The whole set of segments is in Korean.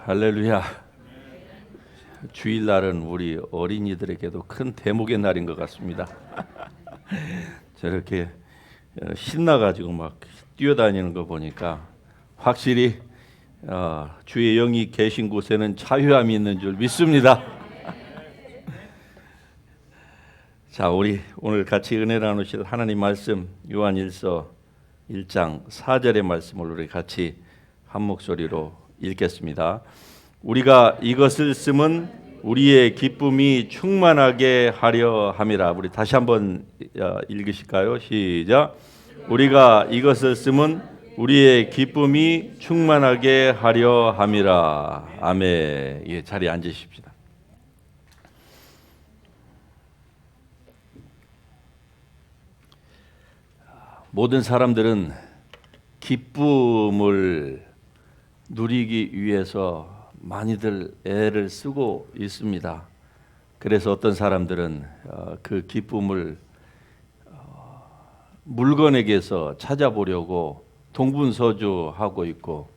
할렐루야. 주일날은 우리 어린이들에게도 큰 대목의 날인 것 같습니다. 저렇게 신나가지고 막 뛰어다니는 거 보니까 확실히 주의 영이 계신 곳에는 자유함이 있는 줄 믿습니다. 자, 우리 오늘 같이 은혜 나누실 하나님 말씀 요한일서 1장 4절의 말씀을 우리 같이 한 목소리로 읽겠습니다. 우리가 이것을 쓰면 우리의 기쁨이 충만하게 하려 함이라. 우리 다시 한번 읽으실까요? 시작. 우리가 이것을 쓰면 우리의 기쁨이 충만하게 하려 함이라. 아멘. 예, 자리에 앉으십시다. 모든 사람들은 기쁨을 누리기 위해서 많이들 애를 쓰고 있습니다. 그래서 어떤 사람들은 그 기쁨을 물건에게서 찾아보려고 동분서주하고 있고,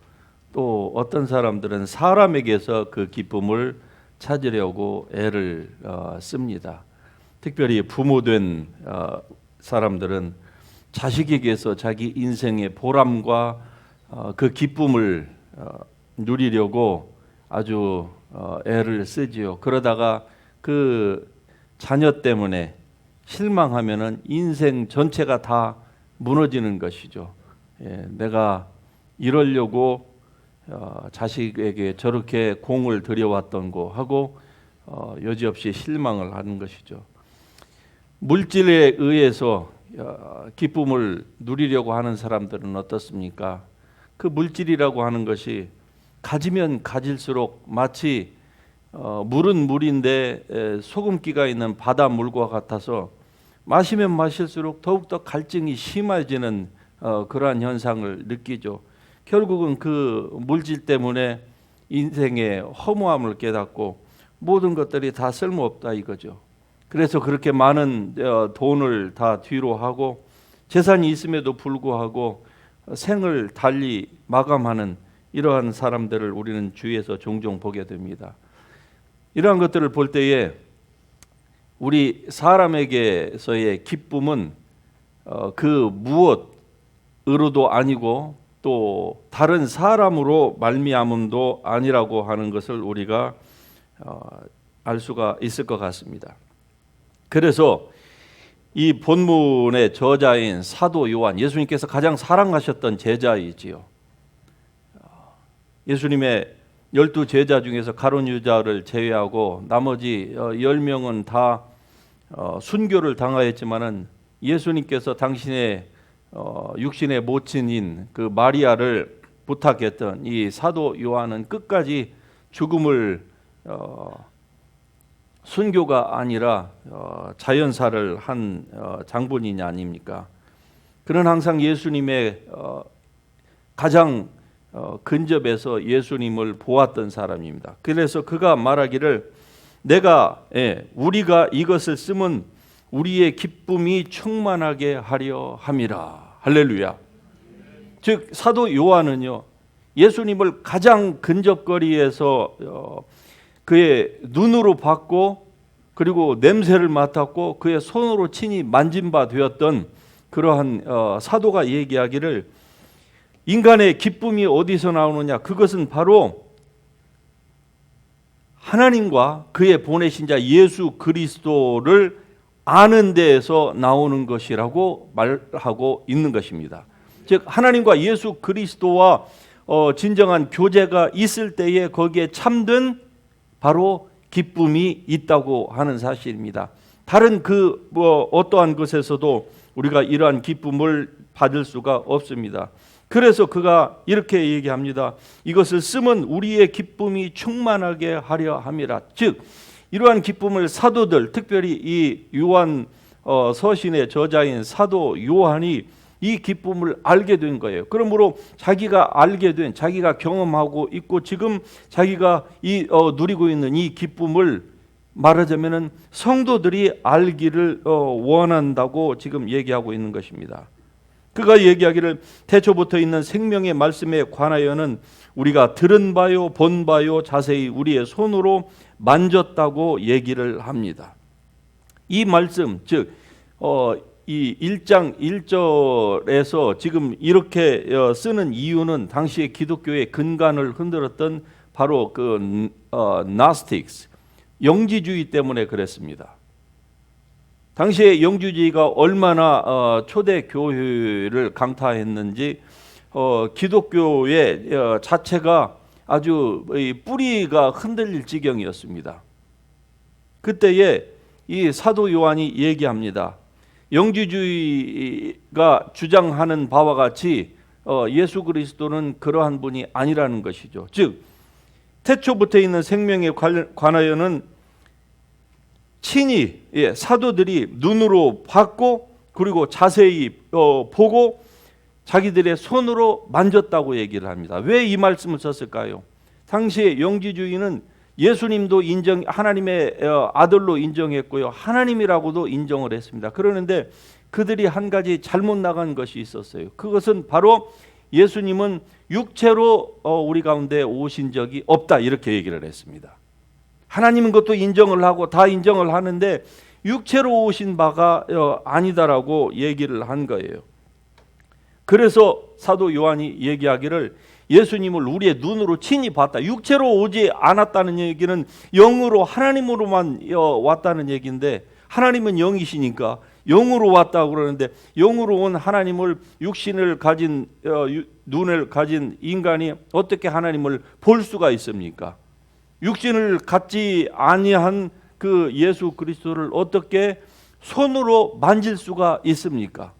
또 어떤 사람들은 사람에게서 그 기쁨을 찾으려고 애를 씁니다. 특별히 부모된 사람들은 자식에게서 자기 인생의 보람과 그 기쁨을 누리려고 아주 애를 쓰지요. 그러다가 그 자녀 때문에 실망하면은 인생 전체가 다 무너지는 것이죠. 예, 내가 이러려고 자식에게 저렇게 공을 들여왔던 거 하고 여지없이 실망을 하는 것이죠. 물질에 의해서 기쁨을 누리려고 하는 사람들은 어떻습니까? 그 물질이라고 하는 것이 가지면 가질수록 마치 물은 물인데 소금기가 있는 바닷물과 같아서 마시면 마실수록 더욱더 갈증이 심해지는 그러한 현상을 느끼죠. 결국은 그 물질 때문에 인생의 허무함을 깨닫고 모든 것들이 다 쓸모없다 이거죠. 그래서 그렇게 많은 돈을 다 뒤로 하고 재산이 있음에도 불구하고 생을 달리 마감하는 이러한 사람들을 우리는 주위에서 종종 보게 됩니다. 이러한 것들을 볼 때에 우리 사람에게서의 기쁨은 그 무엇으로도 아니고 또 다른 사람으로 말미암음도 아니라고 하는 것을 우리가 알 수가 있을 것 같습니다. 그래서 이 본문의 저자인 사도 요한, 예수님께서 가장 사랑하셨던 제자이지요. 예수님의 12 제자 중에서 가룟 유다를 제외하고 나머지 10명은 다 순교를 당하였지만은 예수님께서 당신의 육신의 모친인 그 마리아를 부탁했던 이 사도 요한은 끝까지 죽음을 순교가 아니라 자연사를 한 장본인이 아닙니까? 그는 항상 예수님의 가장 근접해서 예수님을 보았던 사람입니다. 그래서 그가 말하기를 우리가 이것을 쓰면 우리의 기쁨이 충만하게 하려 함이라. 할렐루야. 즉 사도 요한은요, 예수님을 가장 근접거리에서 그의 눈으로 봤고 그리고 냄새를 맡았고 그의 손으로 친히 만진 바 되었던 그러한 사도가 얘기하기를 인간의 기쁨이 어디서 나오느냐? 그것은 바로 하나님과 그의 보내신 자 예수 그리스도를 아는 데에서 나오는 것이라고 말하고 있는 것입니다. 즉 하나님과 예수 그리스도와 진정한 교제가 있을 때에 거기에 참된 바로 기쁨이 있다고 하는 사실입니다. 다른 어떠한 것에서도 우리가 이러한 기쁨을 받을 수가 없습니다. 그래서 그가 이렇게 얘기합니다. 이것을 쓰면 우리의 기쁨이 충만하게 하려 함이라. 즉 이러한 기쁨을 사도들, 특별히 이 요한 서신의 저자인 사도 요한이 이 기쁨을 알게 된 거예요. 그러므로 자기가 알게 된, 자기가 경험하고 있고 지금 자기가 누리고 있는 이 기쁨을 말하자면은 성도들이 알기를 원한다고 지금 얘기하고 있는 것입니다. 그가 얘기하기를 태초부터 있는 생명의 말씀에 관하여는 우리가 들은 바요 본 바요 자세히 우리의 손으로 만졌다고 얘기를 합니다. 이 말씀 즉 이 1장 1절에서 지금 이렇게 쓰는 이유는 당시의 기독교의 근간을 흔들었던 바로 그 나스틱스 영지주의 때문에 그랬습니다. 당시에 영지주의가 얼마나 초대 교회를 강타했는지 기독교의 자체가 아주 뿌리가 흔들릴 지경이었습니다. 그때에 이 사도 요한이 얘기합니다. 영지주의가 주장하는 바와 같이 예수 그리스도는 그러한 분이 아니라는 것이죠. 즉 태초부터 있는 생명에 관하여는 친히 사도들이 눈으로 봤고 그리고 자세히 보고 자기들의 손으로 만졌다고 얘기를 합니다. 왜 이 말씀을 썼을까요? 당시의 영지주의는 예수님도 하나님의 아들로 인정했고요. 하나님이라고도 인정을 했습니다. 그러는데 그들이 한 가지 잘못 나간 것이 있었어요. 그것은 바로 예수님은 육체로 우리 가운데 오신 적이 없다 이렇게 얘기를 했습니다. 하나님은 그것도 인정을 하고 다 인정을 하는데 육체로 오신 바가 아니다라고 얘기를 한 거예요. 그래서 사도 요한이 얘기하기를 예수님을 우리의 눈으로 친히 봤다. 육체로 오지 않았다는 얘기는 영으로 하나님으로만 왔다는 얘기인데 하나님은 영이시니까 영으로 왔다고 그러는데 영으로 온 하나님을 육신을 가진 눈을 가진 인간이 어떻게 하나님을 볼 수가 있습니까? 육신을 갖지 아니한 그 예수 그리스도를 어떻게 손으로 만질 수가 있습니까?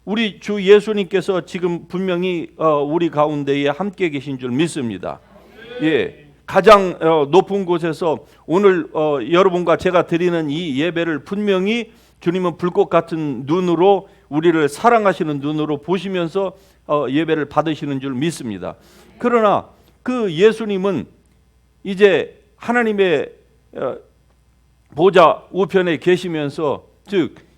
우리 주 예수님께서 지금 분명히 우리 가운데에 함께 계신 줄 믿습니다. 예, 가장 높은 곳에서 오늘 여러분과 제가 드리는 이 예배를 분명히 주님은 불꽃 같은 눈으로 우리를 사랑하시는 눈으로 보시면서 예배를 받으시는 줄 믿습니다. 그러나 그 예수님은 이제 하나님의 보좌 우편에 계시면서 즉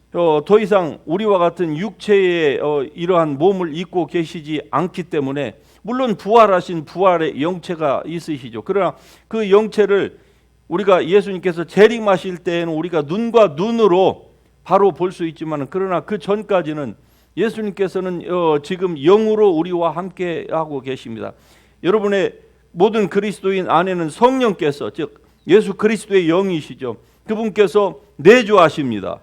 더 이상 우리와 같은 육체의 이러한 몸을 입고 계시지 않기 때문에 물론 부활하신 부활의 영체가 있으시죠. 그러나 그 영체를 우리가 예수님께서 재림하실 때에는 우리가 눈과 눈으로 바로 볼 수 있지만 그러나 그 전까지는 예수님께서는 지금 영으로 우리와 함께 하고 계십니다. 여러분의 모든 그리스도인 안에는 성령께서 즉 예수 그리스도의 영이시죠. 그분께서 내주하십니다.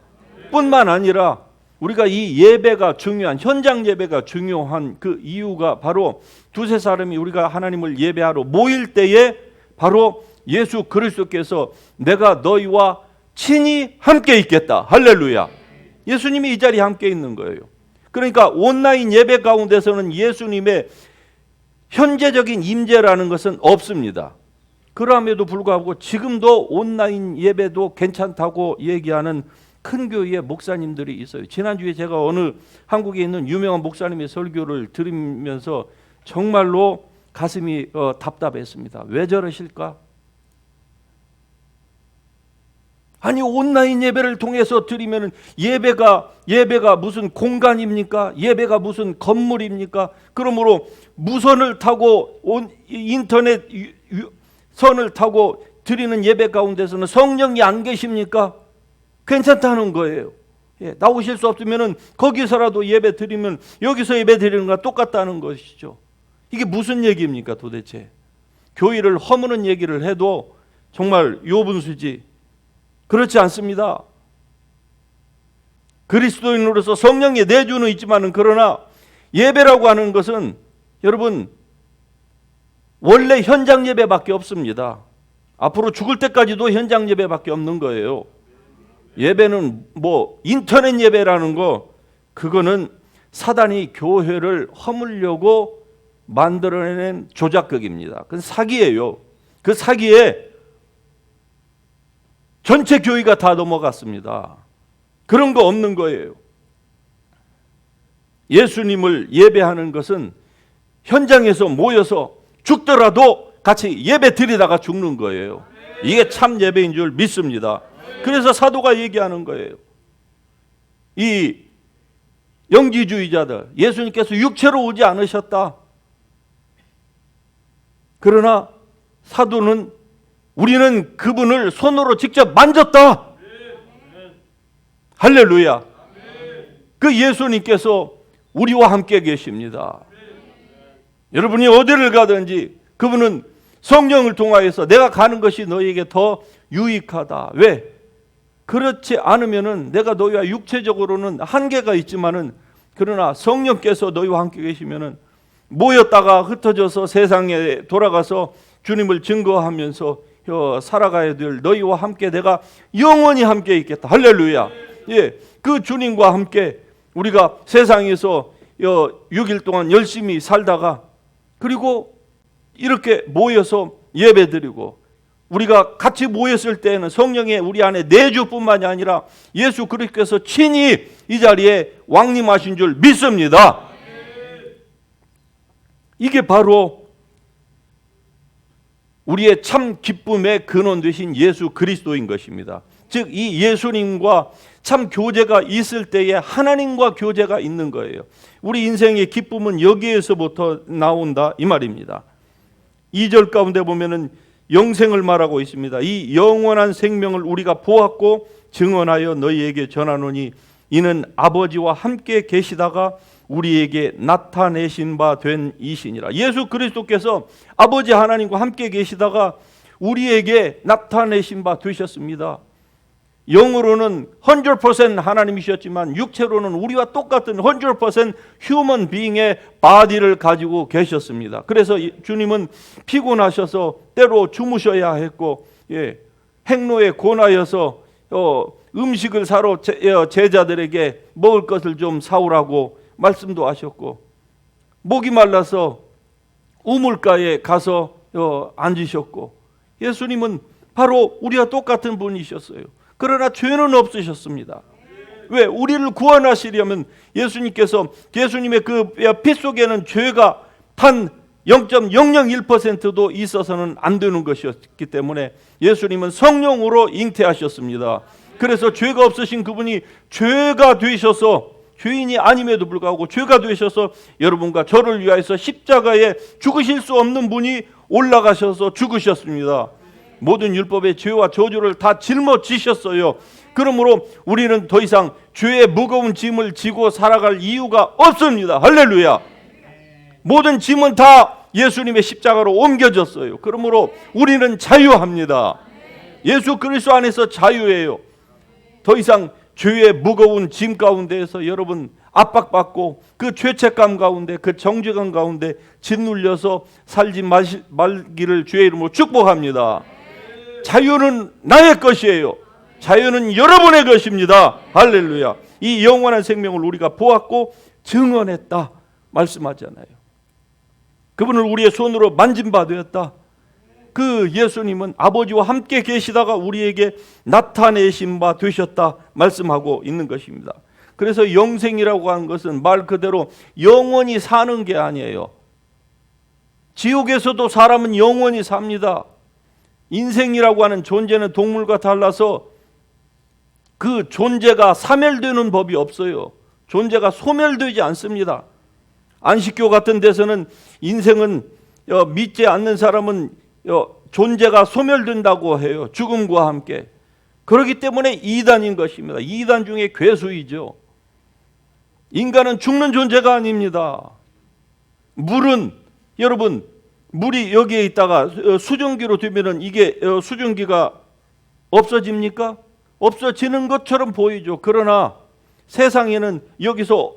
뿐만 아니라 우리가 이 예배가 중요한 현장 예배가 중요한 그 이유가 바로 두세 사람이 우리가 하나님을 예배하러 모일 때에 바로 예수 그리스도께서 내가 너희와 친히 함께 있겠다. 할렐루야. 예수님이 이 자리에 함께 있는 거예요. 그러니까 온라인 예배 가운데서는 예수님의 현재적인 임재라는 것은 없습니다. 그럼에도 불구하고 지금도 온라인 예배도 괜찮다고 얘기하는 큰 교회의 목사님들이 있어요. 지난주에 제가 어느 한국에 있는 유명한 목사님의 설교를 들으면서 정말로 가슴이 답답했습니다. 왜 저러실까? 아니 온라인 예배를 통해서 드리면 예배가 무슨 공간입니까? 예배가 무슨 건물입니까? 그러므로 무선을 타고 인터넷 선을 타고 드리는 예배 가운데서는 성령이 안 계십니까? 괜찮다는 거예요. 예, 나오실 수 없으면 거기서라도 예배 드리면 여기서 예배 드리는 거랑 똑같다는 것이죠. 이게 무슨 얘기입니까 도대체? 교회를 허무는 얘기를 해도 정말 요분수지. 그렇지 않습니다. 그리스도인으로서 성령의 내주는 있지만은 그러나 예배라고 하는 것은 여러분 원래 현장 예배밖에 없습니다. 앞으로 죽을 때까지도 현장 예배밖에 없는 거예요. 예배는 뭐 인터넷 예배라는 거 그거는 사단이 교회를 허물려고 만들어낸 조작극입니다. 그건 사기예요. 그 사기에 전체 교회가 다 넘어갔습니다. 그런 거 없는 거예요. 예수님을 예배하는 것은 현장에서 모여서 죽더라도 같이 예배 드리다가 죽는 거예요. 이게 참 예배인 줄 믿습니다. 그래서 사도가 얘기하는 거예요. 이 영지주의자들, 예수님께서 육체로 오지 않으셨다. 그러나 사도는 우리는 그분을 손으로 직접 만졌다. 할렐루야. 그 예수님께서 우리와 함께 계십니다. 여러분이 어디를 가든지 그분은 성령을 통하여서 내가 가는 것이 너희에게 더 유익하다. 왜? 그렇지 않으면은 내가 너희와 육체적으로는 한계가 있지만은 그러나 성령께서 너희와 함께 계시면은 모였다가 흩어져서 세상에 돌아가서 주님을 증거하면서 살아가야 될 너희와 함께 내가 영원히 함께 있겠다. 할렐루야. 예, 그 주님과 함께 우리가 세상에서 6일 동안 열심히 살다가 그리고 이렇게 모여서 예배드리고 우리가 같이 모였을 때에는 성령의 우리 안에 내주뿐만이 아니라 예수 그리스도께서 친히 이 자리에 왕림하신 줄 믿습니다. 이게 바로 우리의 참 기쁨의 근원 되신 예수 그리스도인 것입니다. 즉 이 예수님과 참 교제가 있을 때에 하나님과 교제가 있는 거예요. 우리 인생의 기쁨은 여기에서부터 나온다 이 말입니다. 2절 가운데 보면은 영생을 말하고 있습니다. 이 영원한 생명을 우리가 보았고 증언하여 너희에게 전하노니 이는 아버지와 함께 계시다가 우리에게 나타내신 바 된 이시니라. 예수 그리스도께서 아버지 하나님과 함께 계시다가 우리에게 나타내신 바 되셨습니다. 영으로는 100% 하나님이셨지만 육체로는 우리와 똑같은 100% 휴먼 비잉의 바디를 가지고 계셨습니다. 그래서 주님은 피곤하셔서 때로 주무셔야 했고 행로에 고나여서 음식을 사러 제자들에게 먹을 것을 좀 사오라고 말씀도 하셨고 목이 말라서 우물가에 가서 앉으셨고 예수님은 바로 우리와 똑같은 분이셨어요. 그러나 죄는 없으셨습니다. 왜? 우리를 구원하시려면 예수님의 그 피 속에는 죄가 단 0.001%도 있어서는 안 되는 것이었기 때문에 예수님은 성령으로 잉태하셨습니다. 그래서 죄가 없으신 그분이 죄가 되셔서 죄인이 아님에도 불구하고 죄가 되셔서 여러분과 저를 위하여서 십자가에 죽으실 수 없는 분이 올라가셔서 죽으셨습니다. 모든 율법의 죄와 저주를 다 짊어지셨어요. 그러므로 우리는 더 이상 죄의 무거운 짐을 지고 살아갈 이유가 없습니다. 할렐루야. 모든 짐은 다 예수님의 십자가로 옮겨졌어요. 그러므로 우리는 자유합니다. 예수 그리스도 안에서 자유예요. 더 이상 죄의 무거운 짐 가운데에서 여러분 압박받고 그 죄책감 가운데 그 정죄감 가운데 짓눌려서 살지 말기를 주의 이름으로 축복합니다. 자유는 나의 것이에요. 자유는 여러분의 것입니다. 할렐루야. 이 영원한 생명을 우리가 보았고 증언했다 말씀하잖아요. 그분을 우리의 손으로 만진 바 되었다. 그 예수님은 아버지와 함께 계시다가 우리에게 나타내신 바 되셨다 말씀하고 있는 것입니다. 그래서 영생이라고 하는 것은 말 그대로 영원히 사는 게 아니에요. 지옥에서도 사람은 영원히 삽니다. 인생이라고 하는 존재는 동물과 달라서 그 존재가 사멸되는 법이 없어요. 존재가 소멸되지 않습니다. 안식교 같은 데서는 인생은 믿지 않는 사람은 존재가 소멸된다고 해요. 죽음과 함께. 그렇기 때문에 이단인 것입니다. 이단 중에 괴수이죠. 인간은 죽는 존재가 아닙니다. 물은 여러분 물이 여기에 있다가 수증기로 되면은 이게 수증기가 없어집니까? 없어지는 것처럼 보이죠. 그러나 세상에는 여기서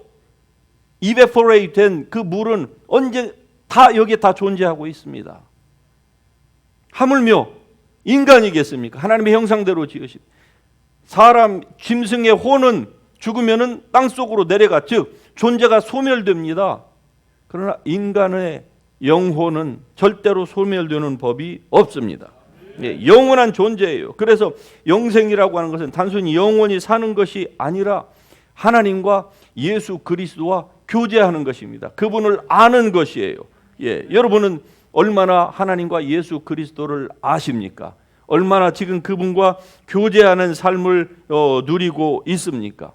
evaporate 된 그 물은 언제 다 여기에 다 존재하고 있습니다. 하물며 인간이겠습니까? 하나님의 형상대로 지으신 사람 짐승의 혼은 죽으면은 땅 속으로 내려가 즉 존재가 소멸됩니다. 그러나 인간의 영혼은 절대로 소멸되는 법이 없습니다. 영원한 존재예요. 그래서 영생이라고 하는 것은 단순히 영원히 사는 것이 아니라 하나님과 예수 그리스도와 교제하는 것입니다. 그분을 아는 것이에요. 여러분은 얼마나 하나님과 예수 그리스도를 아십니까? 얼마나 지금 그분과 교제하는 삶을 누리고 있습니까?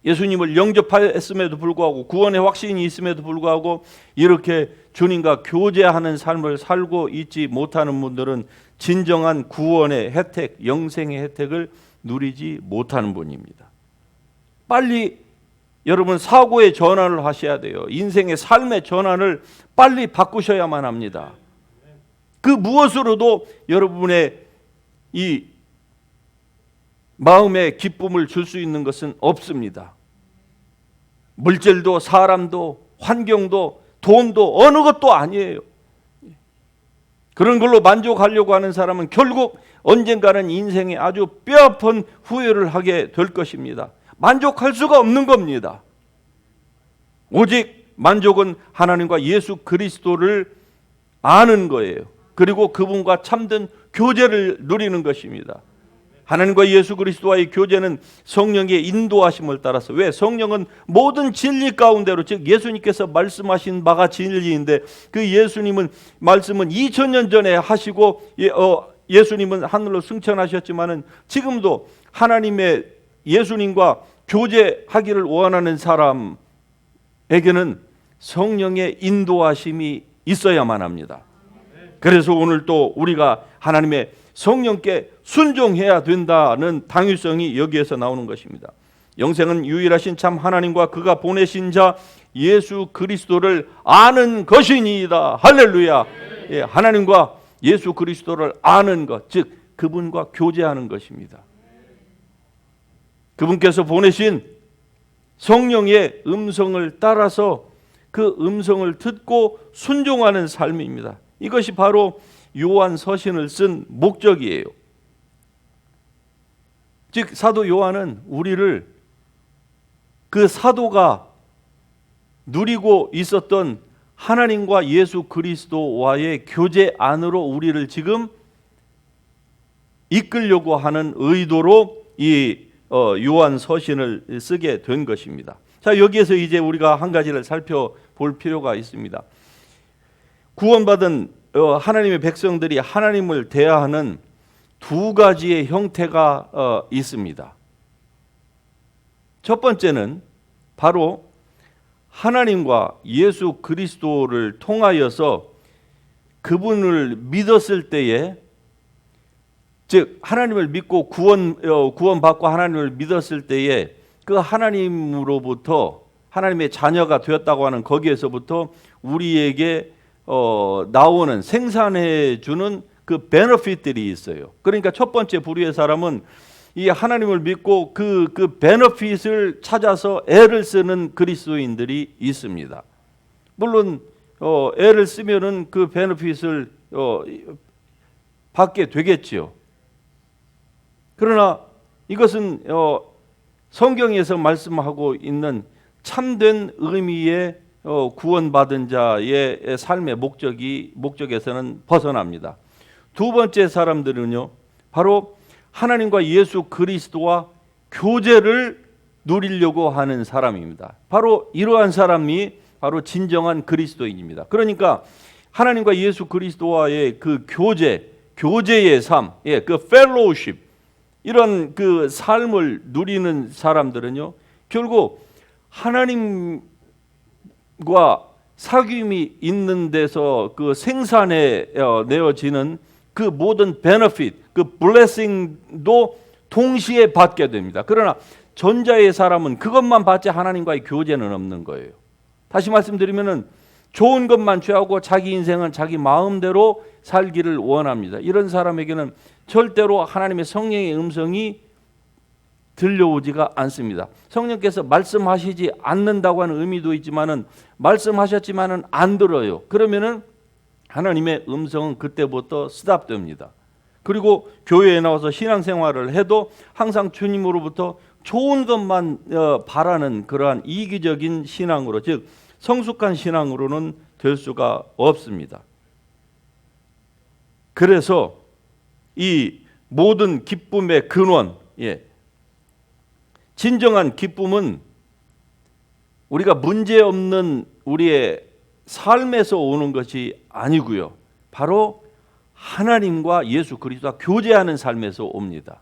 예수님을 영접했음에도 불구하고 구원의 확신이 있음에도 불구하고 이렇게 주님과 교제하는 삶을 살고 있지 못하는 분들은 진정한 구원의 혜택, 영생의 혜택을 누리지 못하는 분입니다. 빨리 여러분 사고의 전환을 하셔야 돼요. 인생의 삶의 전환을 빨리 바꾸셔야만 합니다. 그 무엇으로도 여러분의 이 마음의 기쁨을 줄 수 있는 것은 없습니다. 물질도 사람도 환경도 돈도 어느 것도 아니에요. 그런 걸로 만족하려고 하는 사람은 결국 언젠가는 인생에 아주 뼈아픈 후회를 하게 될 것입니다. 만족할 수가 없는 겁니다. 오직 만족은 하나님과 예수 그리스도를 아는 거예요. 그리고 그분과 참된 교제를 누리는 것입니다. 하나님과 예수 그리스도와의 교제는 성령의 인도하심을 따라서, 왜? 성령은 모든 진리 가운데로, 즉 예수님께서 말씀하신 바가 진리인데 그 예수님은 말씀은 2000년 전에 하시고 예수님은 하늘로 승천하셨지만은 지금도 하나님의 예수님과 교제하기를 원하는 사람에게는 성령의 인도하심이 있어야만 합니다. 그래서 오늘 또 우리가 하나님의 성령께 순종해야 된다는 당위성이 여기에서 나오는 것입니다. 영생은 유일하신 참 하나님과 그가 보내신 자 예수 그리스도를 아는 것이니이다. 할렐루야. 예, 하나님과 예수 그리스도를 아는 것, 즉 그분과 교제하는 것입니다. 그분께서 보내신 성령의 음성을 따라서 그 음성을 듣고 순종하는 삶입니다. 이것이 바로 요한 서신을 쓴 목적이에요. 즉 사도 요한은 우리를 그 사도가 누리고 있었던 하나님과 예수 그리스도와의 교제 안으로 우리를 지금 이끌려고 하는 의도로 이 요한 서신을 쓰게 된 것입니다. 자, 여기에서 이제 우리가 한 가지를 살펴볼 필요가 있습니다. 구원받은 하나님의 백성들이 하나님을 대하는 두 가지의 형태가 있습니다. 첫 번째는 바로 하나님과 예수 그리스도를 통하여서 그분을 믿었을 때에, 즉 하나님을 믿고 구원받고 하나님을 믿었을 때에 그 하나님으로부터 하나님의 자녀가 되었다고 하는 거기에서부터 우리에게 나오는 생산해 주는 그 베너핏들이 있어요. 그러니까 첫 번째 부류의 사람은 이 하나님을 믿고 그 베너핏을 찾아서 애를 쓰는 그리스도인들이 있습니다. 물론 애를 쓰면은 그 베너핏을 받게 되겠지요. 그러나 이것은 성경에서 말씀하고 있는 참된 의미의 구원받은 자의 삶의 목적에서는 벗어납니다. 두 번째 사람들은요, 바로 하나님과 예수 그리스도와 교제를 누리려고 하는 사람입니다. 바로 이러한 사람이 바로 진정한 그리스도인입니다. 그러니까 하나님과 예수 그리스도와의 그 교제의 삶, 그 펠로우십, 이런 그 삶을 누리는 사람들은요, 결국 하나님과 사귐이 있는 데서 그 생산해 내어지는 그 모든 베너핏, 그 블레싱도 동시에 받게 됩니다. 그러나 전자의 사람은 그것만 받지 하나님과의 교제는 없는 거예요. 다시 말씀드리면은 좋은 것만 취하고 자기 인생은 자기 마음대로 살기를 원합니다. 이런 사람에게는 절대로 하나님의 성령의 음성이 들려오지가 않습니다. 성령께서 말씀하시지 않는다고 하는 의미도 있지만은 말씀하셨지만은 안 들어요. 그러면은 하나님의 음성은 그때부터 스탑됩니다. 그리고 교회에 나와서 신앙생활을 해도 항상 주님으로부터 좋은 것만 바라는 그러한 이기적인 신앙으로, 즉 성숙한 신앙으로는 될 수가 없습니다. 그래서 이 모든 기쁨의 근원, 진정한 기쁨은 우리가 문제없는 우리의 삶에서 오는 것이 아니고요, 바로 하나님과 예수 그리스도와 교제하는 삶에서 옵니다.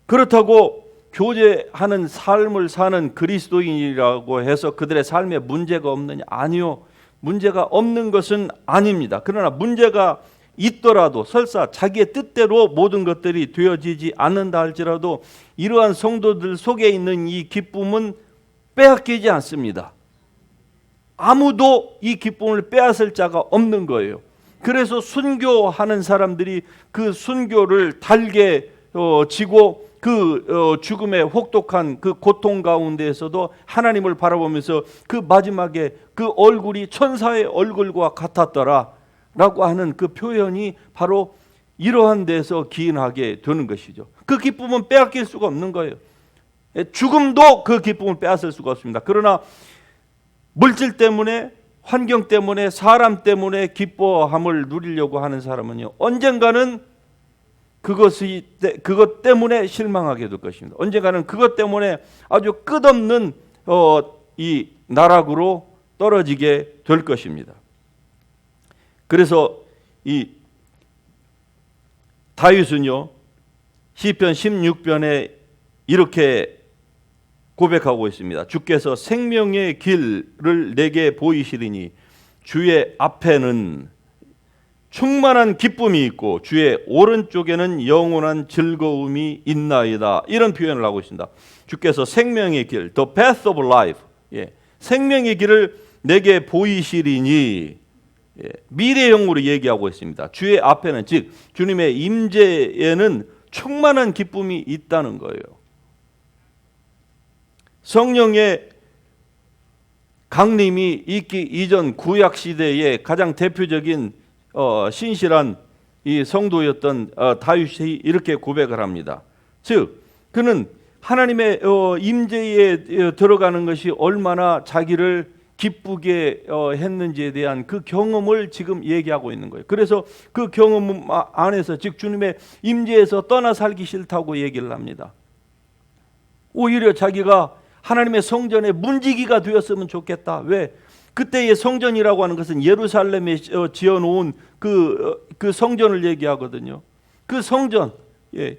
그렇다고 교제하는 삶을 사는 그리스도인이라고 해서 그들의 삶에 문제가 없느냐? 아니요. 문제가 없는 것은 아닙니다. 그러나 문제가 있더라도 설사 자기의 뜻대로 모든 것들이 되어지지 않는다 할지라도 이러한 성도들 속에 있는 이 기쁨은 빼앗기지 않습니다. 아무도 이 기쁨을 빼앗을 자가 없는 거예요. 그래서 순교하는 사람들이 그 순교를 달게 지고 그 죽음의 혹독한 그 고통 가운데에서도 하나님을 바라보면서 그 마지막에 그 얼굴이 천사의 얼굴과 같았더라 라고 하는 그 표현이 바로 이러한 데서 기인하게 되는 것이죠. 그 기쁨은 빼앗길 수가 없는 거예요. 죽음도 그 기쁨을 빼앗을 수가 없습니다. 그러나 물질 때문에, 환경 때문에, 사람 때문에 기뻐함을 누리려고 하는 사람은요, 언젠가는 그것 때문에 실망하게 될 것입니다. 언젠가는 그것 때문에 아주 끝없는 이 나락으로 떨어지게 될 것입니다. 그래서 이 다윗은요, 시편 16편에 이렇게 고백하고 있습니다. 주께서 생명의 길을 내게 보이시리니 주의 앞에는 충만한 기쁨이 있고 주의 오른쪽에는 영원한 즐거움이 있나이다. 이런 표현을 하고 있습니다. 주께서 생명의 길, the path of life, 생명의 길을 내게 보이시리니, 미래형으로 얘기하고 있습니다. 주의 앞에는, 즉 주님의 임재에는 충만한 기쁨이 있다는 거예요. 성령의 강림이 있기 이전 구약 시대의 가장 대표적인 신실한 이 성도였던 다윗이 이렇게 고백을 합니다. 즉 그는 하나님의 임재에 들어가는 것이 얼마나 자기를 기쁘게 했는지에 대한 그 경험을 지금 얘기하고 있는 거예요. 그래서 그 경험 안에서, 즉 주님의 임재에서 떠나 살기 싫다고 얘기를 합니다. 오히려 자기가 하나님의 성전의 문지기가 되었으면 좋겠다. 왜? 그때의 성전이라고 하는 것은 예루살렘에 지어놓은 그 성전을 얘기하거든요. 그 성전,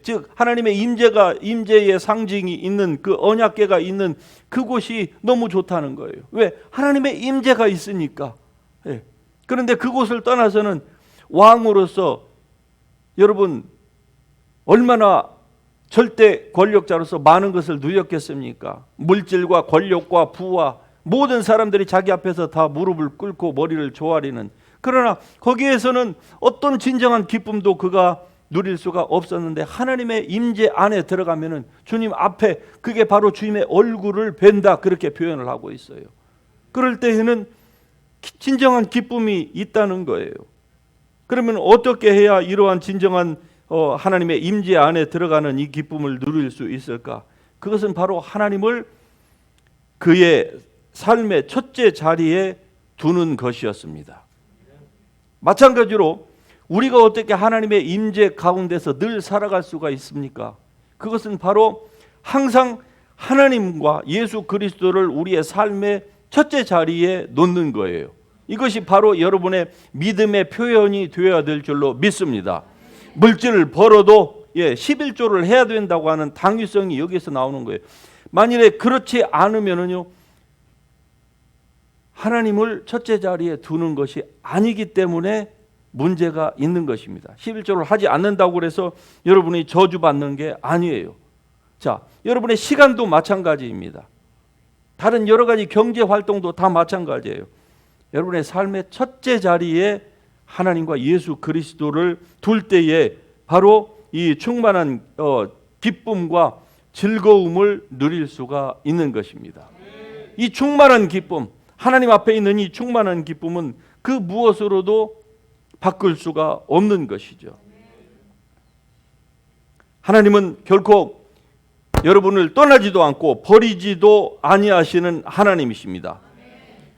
즉 하나님의 임재의 상징이 있는 그 언약궤가 있는 그곳이 너무 좋다는 거예요. 왜? 하나님의 임재가 있으니까. 그런데 그곳을 떠나서는 왕으로서 여러분 얼마나 절대 권력자로서 많은 것을 누렸겠습니까? 물질과 권력과 부와 모든 사람들이 자기 앞에서 다 무릎을 꿇고 머리를 조아리는, 그러나 거기에서는 어떤 진정한 기쁨도 그가 누릴 수가 없었는데 하나님의 임재 안에 들어가면은 주님 앞에 그게 바로 주님의 얼굴을 뵌다, 그렇게 표현을 하고 있어요. 그럴 때에는 진정한 기쁨이 있다는 거예요. 그러면 어떻게 해야 이러한 진정한 하나님의 임재 안에 들어가는 이 기쁨을 누릴 수 있을까? 그것은 바로 하나님을 그의 삶의 첫째 자리에 두는 것이었습니다. 마찬가지로 우리가 어떻게 하나님의 임재 가운데서 늘 살아갈 수가 있습니까? 그것은 바로 항상 하나님과 예수 그리스도를 우리의 삶의 첫째 자리에 놓는 거예요. 이것이 바로 여러분의 믿음의 표현이 되어야 될 줄로 믿습니다. 물질을 벌어도 11조를 해야 된다고 하는 당위성이 여기서 나오는 거예요. 만일에 그렇지 않으면은요, 하나님을 첫째 자리에 두는 것이 아니기 때문에 문제가 있는 것입니다. 11조를 하지 않는다고 해서 여러분이 저주받는 게 아니에요. 자, 여러분의 시간도 마찬가지입니다. 다른 여러 가지 경제 활동도 다 마찬가지예요. 여러분의 삶의 첫째 자리에 하나님과 예수 그리스도를 둘 때에 바로 이 충만한 기쁨과 즐거움을 누릴 수가 있는 것입니다. 이 충만한 기쁨, 하나님 앞에 있는 이 충만한 기쁨은 그 무엇으로도 바꿀 수가 없는 것이죠. 하나님은 결코 여러분을 떠나지도 않고 버리지도 아니하시는 하나님이십니다.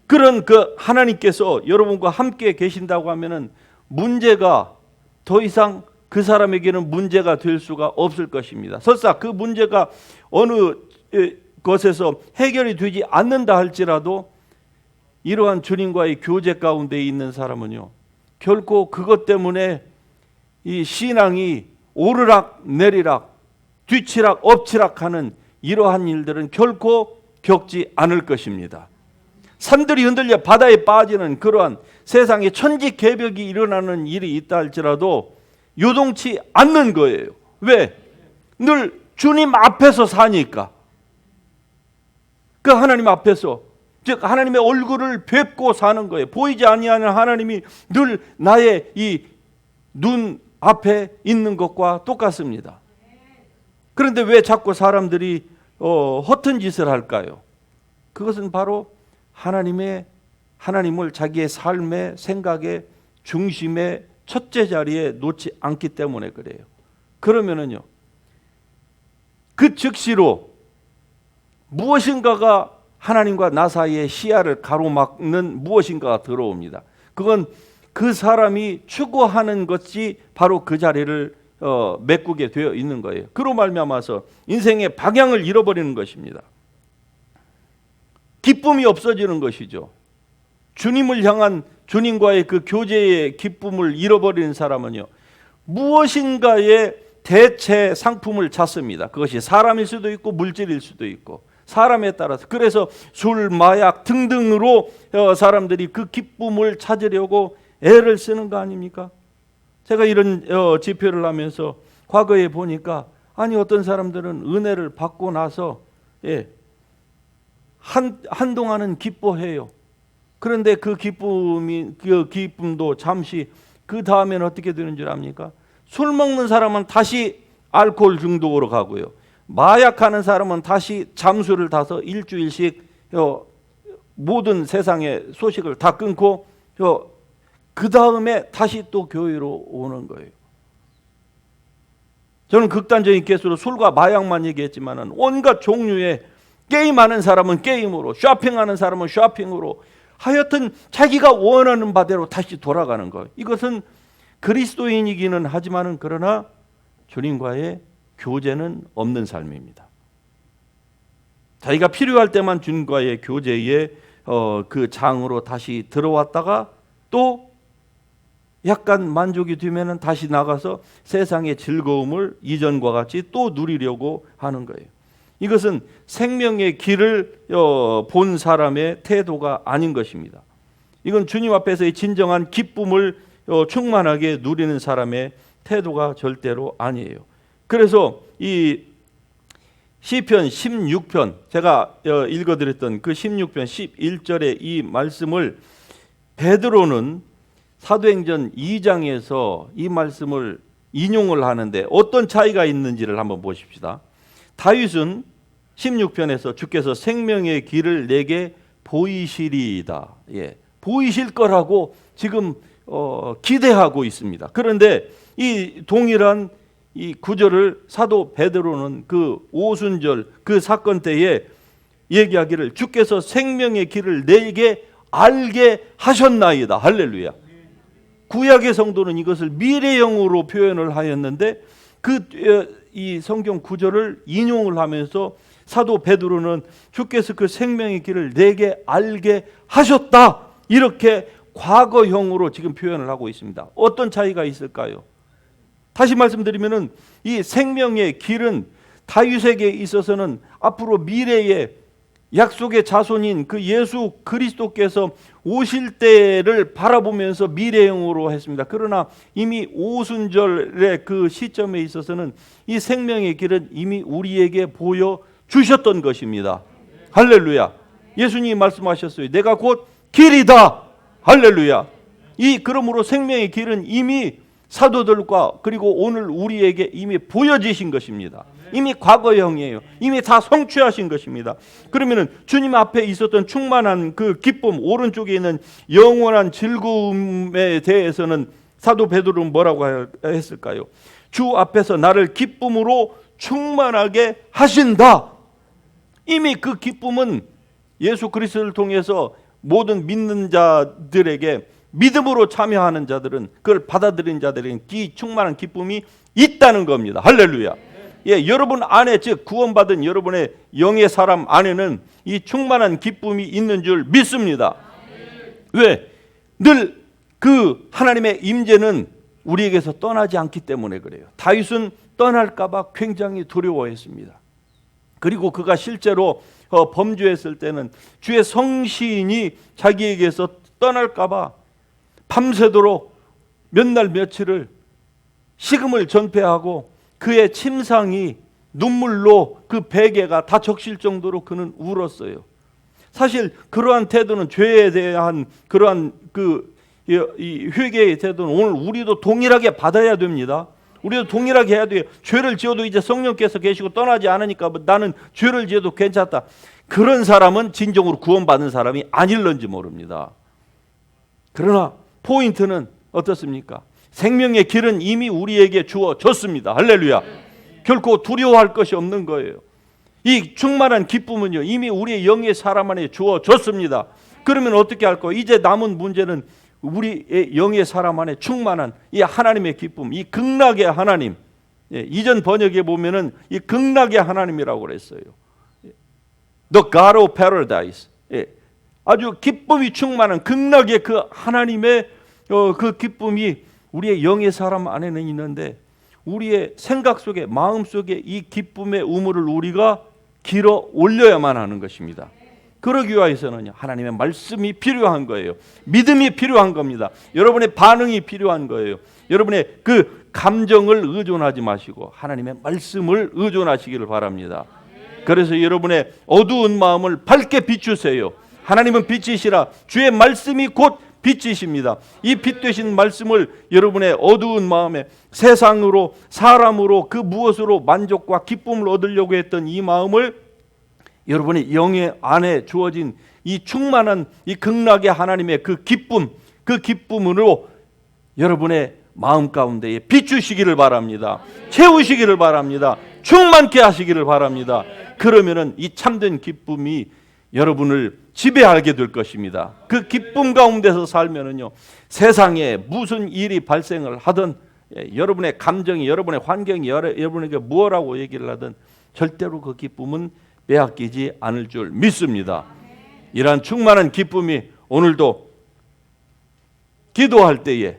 그런 그 하나님께서 여러분과 함께 계신다고 하면은 문제가 더 이상 그 사람에게는 문제가 될 수가 없을 것입니다. 설사 그 문제가 어느 것에서 해결이 되지 않는다 할지라도 이러한 주님과의 교제 가운데 있는 사람은요, 결코 그것 때문에 이 신앙이 오르락 내리락 뒤치락 엎치락하는 이러한 일들은 결코 겪지 않을 것입니다. 산들이 흔들려 바다에 빠지는 그러한 세상에 천지개벽이 일어나는 일이 있다 할지라도 요동치 않는 거예요. 왜? 늘 주님 앞에서 사니까. 그 하나님 앞에서, 즉 하나님의 얼굴을 뵙고 사는 거예요. 보이지 아니하는 하나님이 늘 나의 이 눈 앞에 있는 것과 똑같습니다. 그런데 왜 자꾸 사람들이 허튼 짓을 할까요? 그것은 바로 하나님을 자기의 삶의 생각의 중심의 첫째 자리에 놓지 않기 때문에 그래요. 그러면은요, 그 즉시로 무엇인가가 하나님과 나 사이의 시야를 가로막는 무엇인가가 들어옵니다. 그건 그 사람이 추구하는 것이 바로 그 자리를 메꾸게 되어 있는 거예요. 그로 말미암아서 인생의 방향을 잃어버리는 것입니다. 기쁨이 없어지는 것이죠. 주님을 향한 주님과의 그 교제의 기쁨을 잃어버리는 사람은요, 무엇인가의 대체 상품을 찾습니다. 그것이 사람일 수도 있고 물질일 수도 있고 사람에 따라서. 그래서 술, 마약 등등으로 사람들이 그 기쁨을 찾으려고 애를 쓰는 거 아닙니까? 제가 이런 집회를 하면서 과거에 보니까 아니 어떤 사람들은 은혜를 받고 나서 한동안은 기뻐해요. 그런데 그 기쁨도 잠시, 그 다음에는 어떻게 되는 줄 압니까? 술 먹는 사람은 다시 알코올 중독으로 가고요. 마약하는 사람은 다시 잠수를 타서 일주일씩 모든 세상의 소식을 다 끊고 그 다음에 다시 또 교회로 오는 거예요. 저는 극단적인 케이스로 술과 마약만 얘기했지만 온갖 종류의, 게임하는 사람은 게임으로, 쇼핑하는 사람은 쇼핑으로, 하여튼 자기가 원하는 바대로 다시 돌아가는 거예요. 이것은 그리스도인이기는 하지만 그러나 주님과의 교제는 없는 삶입니다. 자기가 필요할 때만 주님과의 교제에 그 장으로 다시 들어왔다가 또 약간 만족이 되면 다시 나가서 세상의 즐거움을 이전과 같이 또 누리려고 하는 거예요. 이것은 생명의 길을 본 사람의 태도가 아닌 것입니다. 이건 주님 앞에서의 진정한 기쁨을 충만하게 누리는 사람의 태도가 절대로 아니에요. 그래서 이 시편 16편, 제가 읽어드렸던 그 16편 11절의 이 말씀을 베드로는 사도행전 2장에서 이 말씀을 인용을 하는데 어떤 차이가 있는지를 한번 보십시다. 다윗은 16편에서 주께서 생명의 길을 내게 보이시리이다. 보이실 거라고 지금 기대하고 있습니다. 그런데 이 동일한 이 구절을 사도 베드로는 그 오순절 그 사건 때에 얘기하기를 주께서 생명의 길을 내게 알게 하셨나이다. 할렐루야. 구약의 성도는 이것을 미래형으로 표현을 하였는데 이 성경 구절을 인용을 하면서 사도 베드로는 주께서 그 생명의 길을 내게 알게 하셨다. 이렇게 과거형으로 지금 표현을 하고 있습니다. 어떤 차이가 있을까요? 다시 말씀드리면은 이 생명의 길은 다윗에게 있어서는 앞으로 미래의 약속의 자손인 그 예수 그리스도께서 오실 때를 바라보면서 미래형으로 했습니다. 그러나 이미 오순절의 그 시점에 있어서는 이 생명의 길은 이미 우리에게 보여주셨던 것입니다. 할렐루야. 예수님이 말씀하셨어요. 내가 곧 길이다. 할렐루야. 그러므로 생명의 길은 이미 사도들과 그리고 오늘 우리에게 이미 보여지신 것입니다. 이미 과거형이에요. 이미 다 성취하신 것입니다. 그러면은 주님 앞에 있었던 충만한 그 기쁨, 오른쪽에 있는 영원한 즐거움에 대해서는 사도 베드로는 뭐라고 했을까요? 주 앞에서 나를 기쁨으로 충만하게 하신다. 이미 그 기쁨은 예수 그리스도를 통해서 모든 믿는 자들에게, 믿음으로 참여하는 자들은, 그걸 받아들인 자들에게 이 충만한 기쁨이 있다는 겁니다. 할렐루야. 여러분 안에, 즉 구원받은 여러분의 영의 사람 안에는 이 충만한 기쁨이 있는 줄 믿습니다. 왜? 늘 그 하나님의 임재는 우리에게서 떠나지 않기 때문에 그래요. 다윗은 떠날까 봐 굉장히 두려워했습니다. 그리고 그가 실제로 범죄했을 때는 주의 성신이 자기에게서 떠날까 봐 밤새도록 몇 날 며칠을 식음을 전폐하고 그의 침상이 눈물로 그 베개가 다 적실 정도로 그는 울었어요. 사실 그러한 태도는 죄에 대한 그러한 이 회개의 태도는 오늘 우리도 동일하게 받아야 됩니다. 우리도 동일하게 해야 돼요. 죄를 지어도 이제 성령께서 계시고 떠나지 않으니까 나는 죄를 지어도 괜찮다. 그런 사람은 진정으로 구원받은 사람이 아닐런지 모릅니다. 그러나 포인트는 어떻습니까? 생명의 길은 이미 우리에게 주어졌습니다. 할렐루야. 결코 두려워할 것이 없는 거예요. 이 충만한 기쁨은요, 이미 우리의 영의 사람 안에 주어졌습니다. 그러면 어떻게 할 거예요? 이제 남은 문제는 우리의 영의 사람 안에 충만한 이 하나님의 기쁨, 이 극락의 하나님. 이전 번역에 보면은 이 극락의 하나님이라고 그랬어요. The God of Paradise. 아주 기쁨이 충만한 극락의 그 하나님의 그 기쁨이 우리의 영의 사람 안에는 있는데, 우리의 생각 속에, 마음 속에 이 기쁨의 우물을 우리가 길어 올려야만 하는 것입니다. 그러기 위해서는 하나님의 말씀이 필요한 거예요. 믿음이 필요한 겁니다. 여러분의 반응이 필요한 거예요. 여러분의 그 감정을 의존하지 마시고 하나님의 말씀을 의존하시기를 바랍니다. 그래서 여러분의 어두운 마음을 밝게 비추세요. 하나님은 빛이시라. 주의 말씀이 곧 빛이십니다. 이 빛 되신 말씀을 여러분의 어두운 마음에 세상으로, 사람으로, 그 무엇으로 만족과 기쁨을 얻으려고 했던 이 마음을 여러분의 영의 안에 주어진 이 충만한 이 극락의 하나님의 그 기쁨, 그 기쁨으로 여러분의 마음 가운데에 비추시기를 바랍니다. 채우시기를 바랍니다. 충만케 하시기를 바랍니다. 그러면은 이 참된 기쁨이 여러분을 지배하게 될 것입니다. 그 기쁨 가운데서 살면은요, 세상에 무슨 일이 발생을 하든, 여러분의 감정이, 여러분의 환경이 여러분에게 뭐라고 얘기를 하든 절대로 그 기쁨은 빼앗기지 않을 줄 믿습니다. 이러한 충만한 기쁨이 오늘도 기도할 때에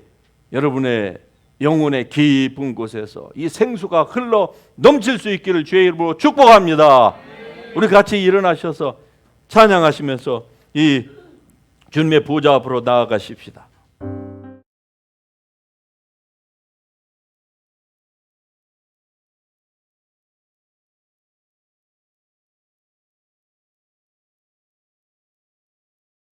여러분의 영혼의 깊은 곳에서 이 생수가 흘러 넘칠 수 있기를 주의 이름으로 축복합니다. 우리 같이 일어나셔서 찬양하시면서 이 주님의 보좌 앞으로 나아가십시다.